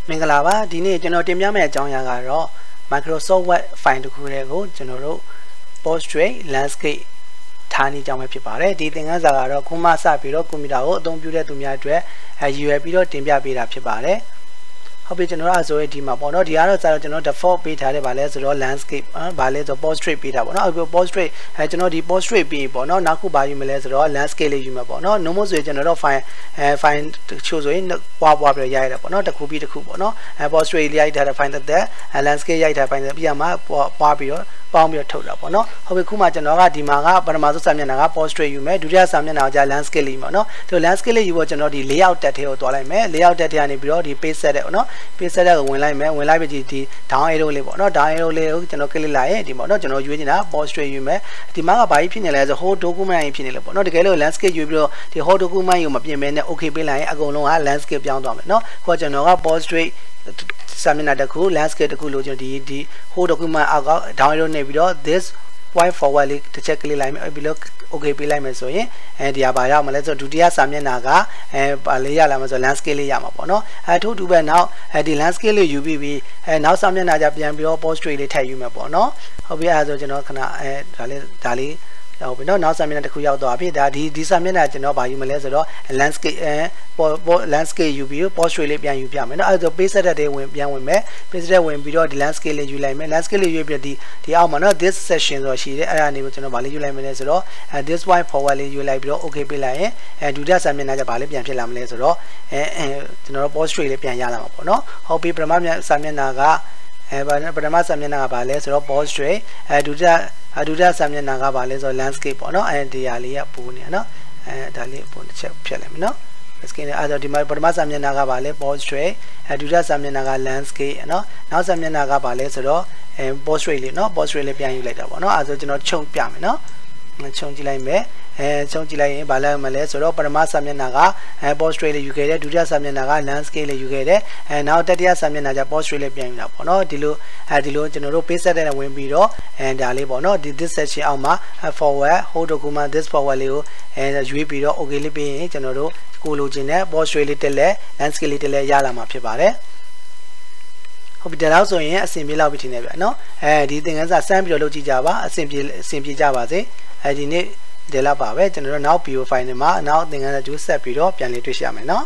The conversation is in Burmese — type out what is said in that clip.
မင်္ဂလာပါဒီနေ့ကျွန်တော်တင်ပြမယ့်အကြောင်းအရာကတော့ Microsoft Word file တစ်ခုတည်းကိုကျွန်တော်တို့ Portrait Landscape ထားနေကြောင်းပဲဖြစ်ပါတယ်ဒီသင်ခန်းစာကတော့ခုမှစပြီးတော့ကွန်ပျူတာကိုအသုံးပြုတဲ့သူများအတွက်ရည်ရွယ်ပြီးတော့တင်ပြပေးတာဖြစ်ပါတယ်ဟုတ်ပြီကျွန်တော်အဲ့ဆိုရင်ဒီမှာပေါ့နော်ဒီကတော့ကျွန်တော် default ပေးထားတယ်ဗာလဲဆိုတော့ landscape ဗာလဲဆို portrait ပေးတာပေါ့နော်အခု portrait ကျွန်တော်ဒီ portrait ပြီးပေါ့နော်နောက်ခုဘာယူမလဲဆိုတော့ landscape လေးယူမှာပေါ့နော် normal ဆိုရင်ကျွန်တော်တို့ file ချို့ဆိုရင်ပွားပြီးရိုက်ရတယ်ပေါ့နော်တစ်ခုပြီးတစ်ခုပေါ့နော် portrait လေးရိုက်ထားတဲ့ file သက် landscape ရိုက်ထား file ပြီးမှပွားပြီးတော့ပေါင်းပြီးထုတ်တာပေါ့နော်ဟုတ်ပြီခုမှကျွန်တော်ကဒီမှာကပထမဆုံးစာမျက်နှာက portrait ယူမယ်ဒုတိယစာမျက်နှာကကြာ landscape လေးပေါ့နော်ဒီ landscape လေးယူဖို့ကျွန်တော်ဒီ layout tab ထဲကိုတွားလိုက်မယ် layout tab ထဲကနေပြီးတော့ဒီ page set တဲ့ပေါ့နော် page set ကိုဝင်လိုက်မယ်ဝင်လိုက်ပြီးဒီ down arrow လေးပေါ့နော် down arrow လေးကိုကျွန်တော် click လိုက်ရင်ဒီပေါ့နော်ကျွန်တော်ရွေးနေတာ portrait ယူမယ်ဒီမှာကဘာကြီးဖြစ်နေလဲဆို whole document ကြီးဖြစ်နေလဲပေါ့နော်တကယ်လို့ landscape ယူပြီးတော့ဒီ whole document ကိုမပြင်ဘဲနဲ့ okay ပေးလိုက်ရင်အကုန်လုံးက landscape ပြောင်းသွားမယ်နော်ခုကကျွန်တော်က portrait စာမျက်နှာတစ်ခု landscape တစ်ခုလို့ကျွန်တော်ဒီ whole document အောက်က down arrow နေပြီးတော့ this white forward လေးတစ်ချက် click လိုက်မယ်ပြီးတော့ okay ပေးလိုက်မယ်ဆိုရင်ဒီဟာဘာရောက်မလဲဆိုတော့ဒုတိယစာမျက်နှာကဘာလေးရလာမှာဆို landscape လေးရမှာပေါ့နော်ထို့တူပဲနောက်ဒီ landscape လေးယူပြီးနောက်စာမျက်နှာကျပြန်ပြီးတော့ portrait လေးထည့်ယူမယ်ပေါ့နော်ဟုတ်ပြီအဲဆိုကျွန်တော်ခဏဒါလေးဟုတ်ပြီနော်နောက်စာမျက်နှာတစ်ခုရောက်သွားပြီဒါဒီစာမျက်နှာကျွန်တော်ဗာယူမလဲဆိုတော့ landscape landscape ယူပြီး portrait လေးပြန်ယူပြမယ်နော်အဲဆို page set တွေပြန်ဝင်မယ် page set ဝင်ပြီးတော့ဒီ landscape လေးယူလိုက်မယ် landscape လေးယူပြီးဒီအောက်မှာနော် this section ဆိုရှိတယ်အဲ့ဒါနေကိုကျွန်တော်ဗာလေးယူလိုက်မယ်လဲဆိုတော့this white forward လေးယူလိုက်ပြီးတော့ okay ပေးလိုက်ရင်ဒုတိယစာမျက်နှာကျဗာလေးပြန်ဖြစ်လာမလဲဆိုတော့ကျွန်တော်တို့ portrait လေးပြန်ရလာမှာပေါ့နော်ဟုတ်ပြီပထမစာမျက်နှာကပထမစာမျက်နှာကဗာလဲဆိုတော့ portrait ဒုတိယစာမျက်နှာကဗာလဲဆိုတော့ landscape ပေါ့နော်ဒီဟာလေးကပိုးနေနော်ဒါလေးပိုးတစ်ချက်ဖြတ်လိုက်မယ်နော် landscape အဲ့တော့ဒီမှာပထမစာမျက်နှာကဗာလဲ portrait ဒုတိယစာမျက်နှာက landscape နော်နောက်စာမျက်နှာကဗာလဲဆိုတော့portrait လေးနော် portrait လေးပြန်ယူလိုက်တာပေါ့နော်အဲ့ဆိုကျွန်တော်ခြုံပြမယ်နော်ခြုံကြည့်လိုက်မယ်ခြုံကြည့်လိုက်ရင်ဗာလဲမလဲဆိုတော့ပထမစာမျက်နှာကportrait လေးယူခဲ့တယ်ဒုတိယစာမျက်နှာက landscape လေးယူခဲ့တယ်နောက်တတိယစာမျက်နှာကျ portrait လေးပြန်ယူတာပေါ့နော်ဒီလိုကျွန်တော်တို့ page set နဲ့ဝင်ပြီးတော့ဒါလေးပေါ့နော်ဒီ this section အောက်မှာ forward whole document this forward လေးကိုရွေးပြီးတော့ okay လေးပေးရင်ကျွန်တော်တို့ကိုလိုချင်တဲ့ portrait လေးတက်လဲ landscape လေးတက်လဲရလာမှာဖြစ်ပါတယ်ဟုတ်ပြီဒါတော့ဆိုရင်အဆင်ပြေလောက်ပြီထင်တယ်ဗျာနော်ဒီသင်ခန်းစာစမ်းပြီးတော့လုပ်ကြည့်ကြပါအဆင်ပြေကြပါစေဒီနေ့ဒီလောက်ပါပဲကျွန်တော်တို့နောက် video file တွေမှာနောက်သင်ခန်းစာကျိုးဆက်ပြီးတော့ပြန်လည်တွေ့ရှိရမယ်နော်